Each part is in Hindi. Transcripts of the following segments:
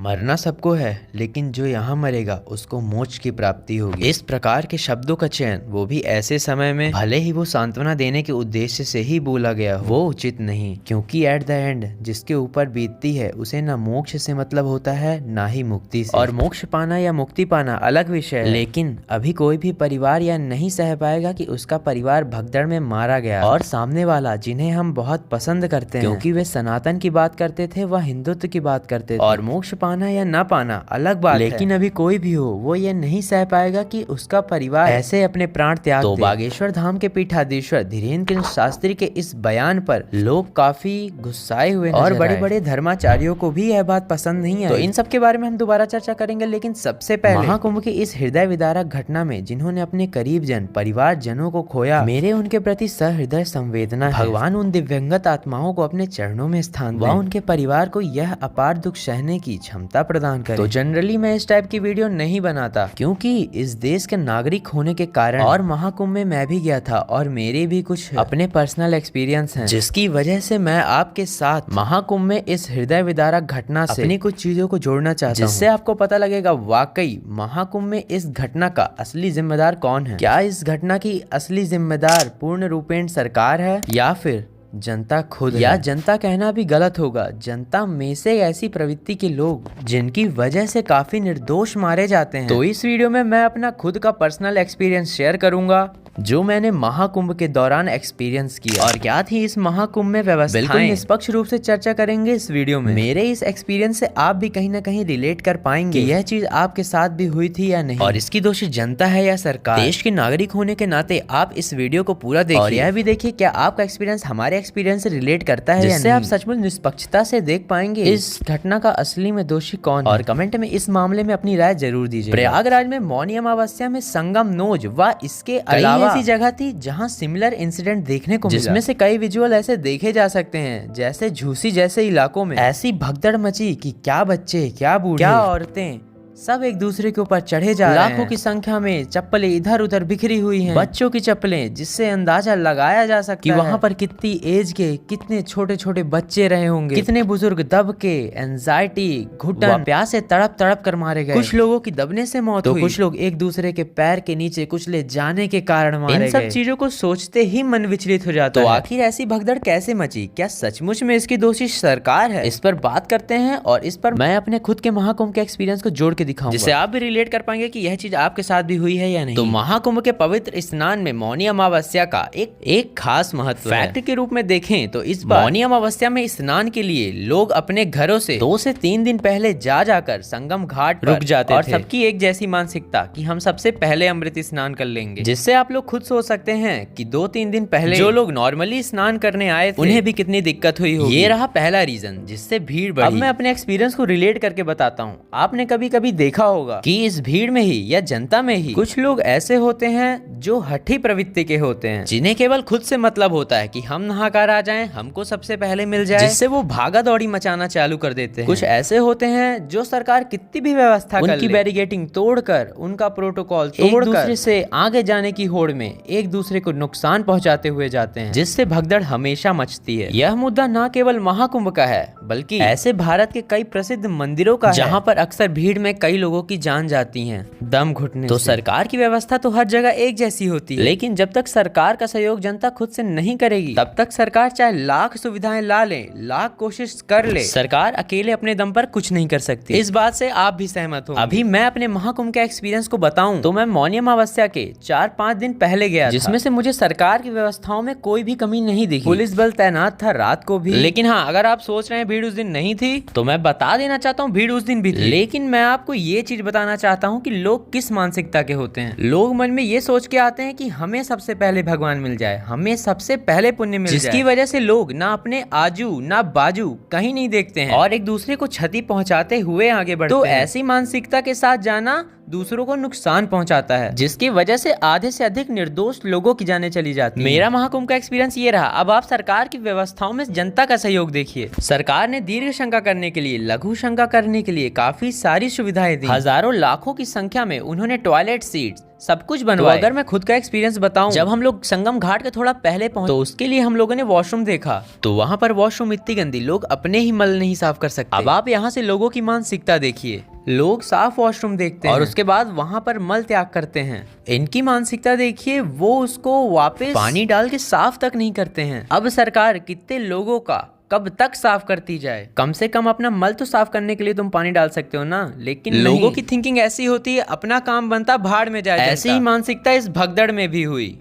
मरना सबको है, लेकिन जो यहाँ मरेगा उसको मोक्ष की प्राप्ति होगी। इस प्रकार के शब्दों का चयन, वो भी ऐसे समय में, भले ही वो सांत्वना देने के उद्देश्य से ही बोला गया हो, वो उचित नहीं। क्योंकि एट द एंड जिसके ऊपर बीतती है उसे ना मोक्ष से मतलब होता है ना ही मुक्ति से। और मोक्ष पाना या मुक्ति पाना अलग विषय है, लेकिन अभी कोई भी परिवार या नहीं सह पाएगा कि उसका परिवार भगदड़ में मारा गया और सामने वाला, जिन्हें हम बहुत पसंद करते हैं क्योंकि वे सनातन की बात करते थे, वह हिंदुत्व की बात करते थे। और मोक्ष पाना या ना पाना अलग बात है, लेकिन अभी कोई भी हो वो ये नहीं सह पाएगा कि उसका परिवार ऐसे अपने प्राण त्याग दे। बागेश्वर धाम के पीठाधीश्वर धीरेन्द्र कृष्ण शास्त्री के इस बयान पर लोग काफी गुस्साए हुए और बड़े बड़े धर्माचार्यों को भी यह बात पसंद नहीं है। तो इन सब के बारे में हम दोबारा चर्चा करेंगे, लेकिन सबसे पहले महाकुंभ की इस हृदय विदारक घटना में जिन्होंने अपने करीब जन परिवार जनों को खोया, मेरे उनके प्रति सहृदय संवेदना है। भगवान उन दिव्यंगत आत्माओं को अपने चरणों में स्थान दें व उनके परिवार को यह अपार दुख सहने की क्षमता प्रदान करें। तो जनरली मैं इस टाइप की वीडियो नहीं बनाता, क्योंकि इस देश के नागरिक होने के कारण और महाकुंभ में मैं भी गया था और मेरे भी कुछ अपने पर्सनल एक्सपीरियंस हैं, जिसकी वजह से मैं आपके साथ महाकुंभ में इस हृदय विदारक घटना से अपनी कुछ चीजों को जोड़ना चाहता हूँ, जिससे आपको पता लगेगा वाकई महाकुंभ में इस घटना का असली जिम्मेदार कौन है। क्या इस घटना की असली जिम्मेदार पूर्ण रूपेण सरकार है या फिर जनता खुद, या जनता कहना भी गलत होगा, जनता में से ऐसी प्रवृत्ति के लोग जिनकी वजह से काफी निर्दोष मारे जाते हैं। तो इस वीडियो में मैं अपना खुद का पर्सनल एक्सपीरियंस शेयर करूंगा जो मैंने महाकुंभ के दौरान एक्सपीरियंस किया और क्या थी इस महाकुंभ में व्यवस्थाएं। बिल्कुल निष्पक्ष रूप से चर्चा करेंगे इस वीडियो में। मेरे इस एक्सपीरियंस से आप भी कहीं ना कहीं रिलेट कर पाएंगे कि यह चीज आपके साथ भी हुई थी या नहीं, और इसकी दोषी जनता है या सरकार। देश के नागरिक होने के नाते आप इस वीडियो को पूरा देखिए और यह भी देखिए क्या आपका एक्सपीरियंस हमारे एक्सपीरियंस से रिलेट करता है, जिससे आप सचमुच निष्पक्षता से देख पाएंगे इस घटना का असली में दोषी कौन है। और कमेंट में इस मामले में अपनी राय जरूर दीजिए। प्रयागराज में मौनी अमावस्या में संगम नोज व इसके अलावा ऐसी जगह थी जहां सिमिलर इंसिडेंट देखने को मिला, जिसमें से कई विजुअल ऐसे देखे जा सकते हैं जैसे झूसी जैसे इलाकों में ऐसी भगदड़ मची कि क्या बच्चे, क्या बूढ़े, क्या औरतें सब एक दूसरे के ऊपर चढ़े जा रहे हैं। लाखों की संख्या में चप्पलें इधर उधर बिखरी हुई हैं, बच्चों की चप्पलें, जिससे अंदाजा लगाया जा सकता है कि वहाँ पर कितनी एज के कितने छोटे छोटे बच्चे रहे होंगे, कितने बुजुर्ग दब के एंजाइटी, घुटन, प्यास से तड़प तड़प कर मारे गए। कुछ लोगों की दबने से मौत हुई, कुछ लोग एक दूसरे के पैर के नीचे कुचले जाने के कारण मारे गए। इन सब चीजों को सोचते ही मन विचलित हो जाता है। तो आखिर ऐसी भगदड़ कैसे मची? क्या सचमुच में इसकी दोषी सरकार है? इस पर बात करते हैं और इस पर मैं अपने खुद के महाकुंभ के एक्सपीरियंस को जोड़ के दिखाऊंगा, जिससे आप भी रिलेट कर पाएंगे कि यह चीज आपके साथ भी हुई है या नहीं। तो महाकुंभ के पवित्र स्नान में मौनी अमावस्या का एक खास महत्व है। फैक्ट के रूप में देखें तो इस बार मौनी अमावस्या में स्नान के लिए लोग अपने घरों से 2 से 3 दिन पहले जाकर संगम घाट रुक जाते थे और सबकी एक जैसी मानसिकता कि हम सबसे पहले अमृत स्नान कर लेंगे, जिससे आप लोग खुद सोच सकते हैं कि 2-3 दिन पहले जो लोग नॉर्मली स्नान करने आए थे उन्हें भी कितनी दिक्कत हुई होगी। ये रहा पहला रीजन जिससे भीड़ बढ़ी। अब मैं अपने एक्सपीरियंस को रिलेट करके बताता हूँ। आपने कभी कभी देखा होगा कि इस भीड़ में ही या जनता में ही कुछ लोग ऐसे होते हैं जो हठी प्रवृत्ति के होते हैं, जिन्हें केवल खुद से मतलब होता है कि हम नहाकर आ जाएं, हमको सबसे पहले मिल जाए, जिससे वो भागा दौड़ी मचाना चालू कर देते हैं। कुछ ऐसे होते हैं जो सरकार कितनी भी व्यवस्था कर उनकी बैरिकेटिंग तोड़कर, उनका प्रोटोकॉल तोड़कर, एक दूसरे से आगे जाने की होड़ में एक दूसरे को नुकसान पहुंचाते हुए जाते हैं, जिससे भगदड़ हमेशा मचती है। यह मुद्दा न केवल महाकुंभ का है बल्कि ऐसे भारत के कई प्रसिद्ध मंदिरों का है, जहाँ पर अक्सर भीड़ में कई लोगों की जान जाती हैं दम घुटने तो से। सरकार की व्यवस्था तो हर जगह एक जैसी होती है, लेकिन जब तक सरकार का सहयोग जनता खुद से नहीं करेगी तब तक सरकार चाहे लाख सुविधाएं ला ले, लाख कोशिश कर ले, सरकार अकेले अपने दम पर कुछ नहीं कर सकती। इस बात से आप भी सहमत हो। अभी मैं अपने महाकुंभ के एक्सपीरियंस को बताऊं तो मैं मौनी अमावस्या के 4-5 दिन पहले गया, जिसमें से मुझे सरकार की व्यवस्थाओं में कोई भी कमी नहीं दिखी। पुलिस बल तैनात था रात को भी। लेकिन हाँ, अगर आप सोच रहे हैं भीड़ उस दिन नहीं थी तो मैं बता देना चाहता हूँ भीड़ उस दिन भी थी। लेकिन मैं आपको ये चीज बताना चाहता हूँ कि लोग किस मानसिकता के होते हैं। लोग मन में ये सोच के आते हैं कि हमें सबसे पहले भगवान मिल जाए, हमें सबसे पहले पुण्य मिल जाए, जिसकी वजह से लोग ना अपने आजू ना बाजू कहीं नहीं देखते हैं और एक दूसरे को क्षति पहुंचाते हुए आगे बढ़ते हैं। तो ऐसी मानसिकता के साथ जाना दूसरों को नुकसान पहुंचाता है, जिसकी वजह से आधे से अधिक निर्दोष लोगों की जानें चली जाती हैं। मेरा महाकुंभ का एक्सपीरियंस ये रहा। अब आप सरकार की व्यवस्थाओं में जनता का सहयोग देखिए। सरकार ने दीर्घ शंका करने के लिए, लघु शंका करने के लिए काफी सारी सुविधाएं दी। हजारों लाखों की संख्या में उन्होंने टॉयलेट सीट्स सब कुछ बनवाया। तो अगर मैं खुद का एक्सपीरियंस बताऊं, जब हम लोग संगम घाट के थोड़ा पहले पहुंचे तो उसके लिए हम लोगों ने वॉशरूम देखा, तो वहां पर वॉशरूम इतनी गंदी, लोग अपने ही मल नहीं साफ कर सकते। अब आप यहाँ से लोगों की मानसिकता देखिए। लोग साफ वॉशरूम देखते हैं और उसके बाद वहां पर मल त्याग करते हैं। इनकी मानसिकता देखिए, वो उसको वापस पानी डाल के साफ तक नहीं करते हैं। अब सरकार कितने लोगों का कब तक साफ करती जाए? कम से कम अपना मल तो साफ करने के लिए तुम पानी डाल सकते हो ना, लेकिन लोगों की थिंकिंग ऐसी होती है, अपना काम बनता भाड़ में जाए। ऐसी ही मानसिकता इस भगदड़ में भी हुई।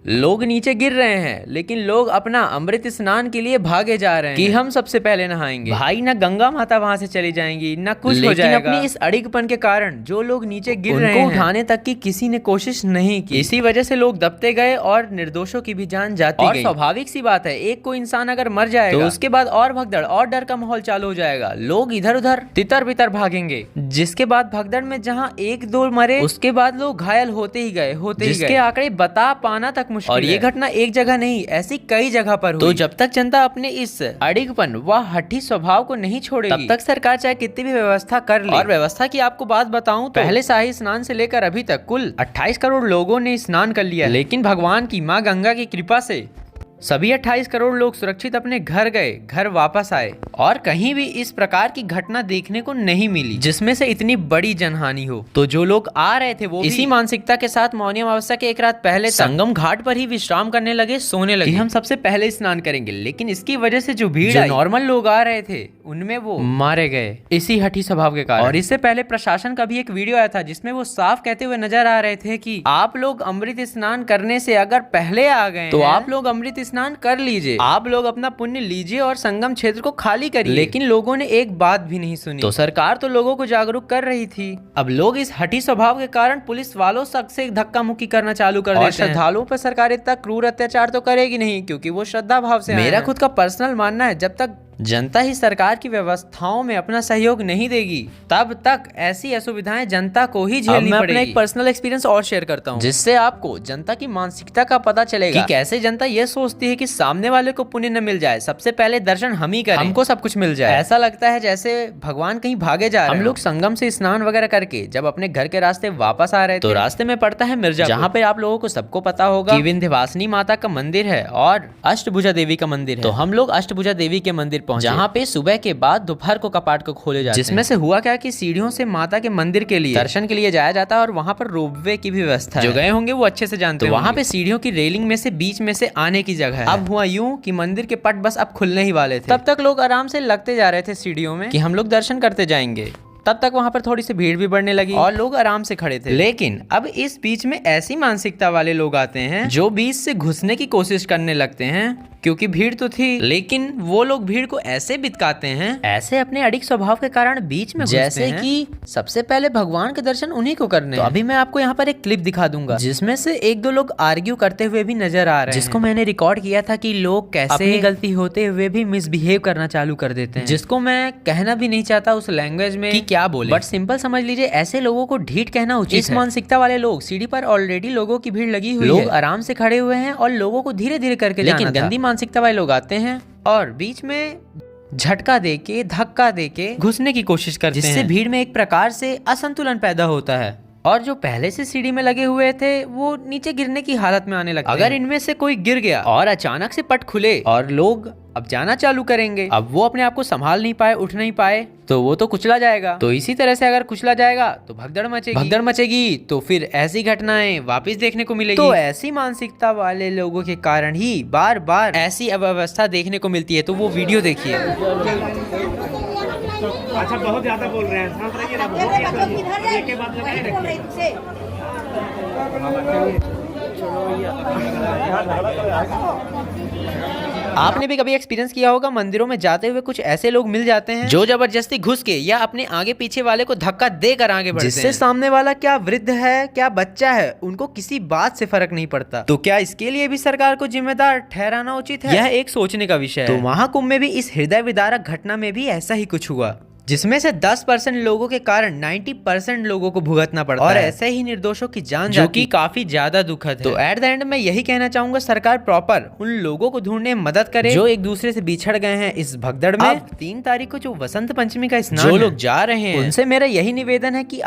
लोग नीचे गिर रहे हैं, लेकिन लोग अपना अमृत स्नान के लिए भागे जा रहे हैं कि हम सबसे पहले नहाएंगे। भाई ना गंगा माता वहां से चली जाएंगी, ना कुछ हो जाएगा। अपनी इस अड़िगपन के कारण जो लोग नीचे गिर रहे हैं, उनको उठाने तक की किसी ने कोशिश नहीं की। इसी वजह से लोग दबते गए और निर्दोषों की भी जान जाती गई। स्वाभाविक सी बात है, एक कोई इंसान अगर मर जाएगा तो उसके बाद और भगदड़ और डर का माहौल चालू हो जाएगा। लोग इधर उधर तितर बितर भागेंगे, जिसके बाद भगदड़ में जहाँ एक दो मरे, उसके बाद लोग घायल होते ही गए, जिसके आंकड़े बता पाना तक मुश्किल। और ये घटना एक जगह नहीं, ऐसी कई जगह पर हुई। तो जब तक जनता अपने इस अड़िगपन व हठी स्वभाव को नहीं छोड़ेगी, तब तक सरकार चाहे कितनी भी व्यवस्था कर ले। और व्यवस्था की आपको बात बताऊं तो पहले शाही स्नान से लेकर अभी तक कुल 28 करोड़ लोगों ने स्नान कर लिया। लेकिन भगवान की माँ गंगा की कृपा से सभी 28 करोड़ लोग सुरक्षित अपने घर गए, घर वापस आए और कहीं भी इस प्रकार की घटना देखने को नहीं मिली जिसमें से इतनी बड़ी जनहानि हो। तो जो लोग आ रहे थे वो इसी मानसिकता के साथ मौनी अमावस्या के एक रात पहले संगम घाट पर ही विश्राम करने लगे, सोने लगे कि हम सबसे पहले स्नान करेंगे। लेकिन इसकी वजह से जो भीड़ आई, नॉर्मल लोग आ रहे थे, उनमें वो मारे गए इसी हठी स्वभाव के कारण। और इससे पहले प्रशासन का भी एक वीडियो आया था जिसमें वो साफ कहते हुए नजर आ रहे थे कि आप लोग अमृत स्नान करने से अगर पहले आ गए तो आप लोग अमृत स्नान कर लीजिए, आप लोग अपना पुण्य लीजिए और संगम क्षेत्र को खाली करिए। लेकिन लोगों ने एक बात भी नहीं सुनी। तो सरकार तो लोगों को जागरूक कर रही थी। अब लोग इस हठी स्वभाव के कारण पुलिस वालों से धक्का मुक्की करना चालू कर देते हैं। श्रद्धालुओं पर सरकार इतना क्रूर अत्याचार तो करेगी नहीं, क्योंकि वो श्रद्धा भाव से। मेरा खुद का पर्सनल मानना है, जब तक जनता ही सरकार की व्यवस्थाओं में अपना सहयोग नहीं देगी, तब तक ऐसी असुविधाएं जनता को ही झेलनी पड़ेगी। अपना एक पर्सनल एक्सपीरियंस और शेयर करता हूं, जिससे आपको जनता की मानसिकता का पता चलेगा कि कैसे जनता ये सोचती है कि सामने वाले को पुण्य न मिल जाए, सबसे पहले दर्शन हम ही करें, हमको सब कुछ मिल जाए। ऐसा लगता है जैसे भगवान कहीं भागे जा रहे हैं। हम लोग संगम से स्नान वगैरह करके जब अपने घर के रास्ते वापस आ रहे थे, तो रास्ते में पड़ता है मिर्जापुर, जहाँ पे आप लोगों को सबको पता होगा कि विंध्यवासिनी माता का मंदिर है और अष्टभुजा देवी का मंदिर है। तो हम लोग अष्टभुजा देवी के मंदिर पहुंचे, जहाँ पे सुबह के बाद दोपहर को कपाट को खोले जाते हैं। जिसमें से हुआ क्या कि सीढ़ियों से माता के मंदिर के लिए दर्शन के लिए जाया जाता है और वहाँ पर रोपवे की भी व्यवस्था है। जो गए होंगे वो अच्छे से जानते हैं। वहाँ पे सीढ़ियों की रेलिंग में से बीच में से आने की जगह है। अब हुआ यूं कि मंदिर के पट बस अब खुलने ही वाले थे, तब तक लोग आराम से लगते जा रहे थे सीढ़ियों में कि हम लोग दर्शन करते जाएंगे। तब तक वहां पर थोड़ी सी भीड़ भी बढ़ने लगी और लोग आराम से खड़े थे। लेकिन अब इस बीच में ऐसी मानसिकता वाले लोग आते हैं जो बीच से घुसने की कोशिश करने लगते हैं, क्योंकि भीड़ तो थी, लेकिन वो लोग भीड़ को ऐसे बितकाते हैं, ऐसे अपने अड़िग स्वभाव के कारण बीच में जैसे कि सबसे पहले भगवान के दर्शन उन्हीं को करने। तो अभी मैं आपको यहाँ पर एक क्लिप दिखा दूंगा जिसमें से एक दो लोग आर्ग्यू करते हुए भी नजर आ रहे हैं, जिसको मैंने रिकॉर्ड किया था कि लोग कैसे अपनी गलती होते हुए भी मिसबिहेव करना चालू कर देते हैं, जिसको मैं कहना भी नहीं चाहता उस लैंग्वेज में कि क्या बोले, बट सिंपल समझ लीजिए ऐसे लोगों को ढीठ कहना उचित है। इस मानसिकता वाले लोग, सीढ़ी पर ऑलरेडी लोगों की भीड़ लगी हुई है, लोग आराम से खड़े हुए हैं और लोगों को धीरे धीरे करके जाना था। लेकिन गंदी मानसिकता वाले लोग आते हैं और बीच में झटका देके, धक्का देके घुसने की कोशिश करते हैं, जिससे भीड़ में एक प्रकार से असंतुलन पैदा होता है और जो पहले से सीढ़ी में लगे हुए थे वो नीचे गिरने की हालत में आने लगते हैं। अगर इनमें से कोई गिर गया और अचानक से पट खुले और लोग अब जाना चालू करेंगे, अब वो अपने आप को संभाल नहीं पाए, उठ नहीं पाए, तो वो तो कुचला जाएगा। तो इसी तरह से अगर कुचला जाएगा तो भगदड़ मचेगी तो फिर ऐसी घटनाएं वापस देखने को मिलेगी। तो ऐसी मानसिकता वाले लोगों के कारण ही बार बार ऐसी अव्यवस्था देखने को मिलती है। तो वो वीडियो देखिए। अच्छा, बहुत ज्यादा बोल रहे हैं, शांत रहिए ना, एक के बाद आपने भी कभी एक्सपीरियंस किया होगा, मंदिरों में जाते हुए कुछ ऐसे लोग मिल जाते हैं जो जबरदस्ती घुस के या अपने आगे पीछे वाले को धक्का देकर आगे बढ़ते हैं, जिससे सामने वाला क्या वृद्ध है क्या बच्चा है उनको किसी बात से फर्क नहीं पड़ता। तो क्या इसके लिए भी सरकार को जिम्मेदार ठहराना उचित है? यह एक सोचने का विषय है। तो महाकुंभ में भी इस हृदय विदारक घटना में भी ऐसा ही कुछ हुआ। जिसमें से 10% लोगों के कारण 90% लोगों को भुगतना पड़ता है और ऐसे ही निर्दोषों की जान जो कि काफी ज्यादा दुखद है। तो एट द एंड में यही कहना चाहूंगा, सरकार प्रॉपर उन लोगों को ढूंढने में मदद करे जो एक दूसरे से बिछड़ गए हैं इस भगदड़ में। 3 तारीख को जो वसंत पंचमी का स्नान जो लोग जा रहे हैं उनसे मेरा यही निवेदन है कि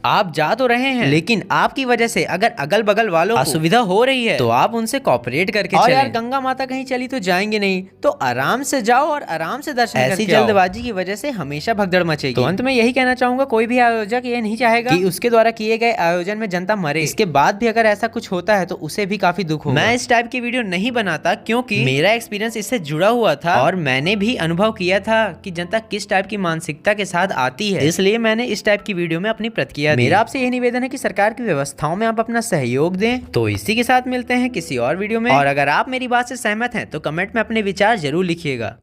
आप जा तो रहे हैं, लेकिन आपकी वजह से अगर अगल बगल वालों को असुविधा हो रही है तो आप उनसे कॉपरेट करके चलें। यार गंगा माता कहीं चली तो जाएंगे नहीं, तो आराम से जाओ और आराम से दर्शन करके। ऐसी जल्दबाजी की वजह से हमेशा भगदड़ मचेगी। तो अंत में यही कहना चाहूंगा, कोई भी आयोजक ये नहीं चाहेगा कि उसके द्वारा किए गए आयोजन में जनता मरे। इसके बाद भी अगर ऐसा कुछ होता है तो उसे भी काफी दुख होगा। मैं इस टाइप की वीडियो नहीं बनाता क्योंकि मेरा एक्सपीरियंस इससे जुड़ा हुआ था और मैंने भी अनुभव किया था कि जनता किस टाइप की मानसिकता के साथ आती है, इसलिए मैंने इस टाइप की वीडियो में अपनी प्रतिक्रिया दी। मेरा आपसे यही निवेदन है कि सरकार की व्यवस्थाओं में आप अपना सहयोग दें। तो इसी के साथ मिलते हैं किसी और वीडियो में, और अगर आप मेरी बात से सहमत हैं तो कमेंट में अपने विचार जरूर लिखिएगा।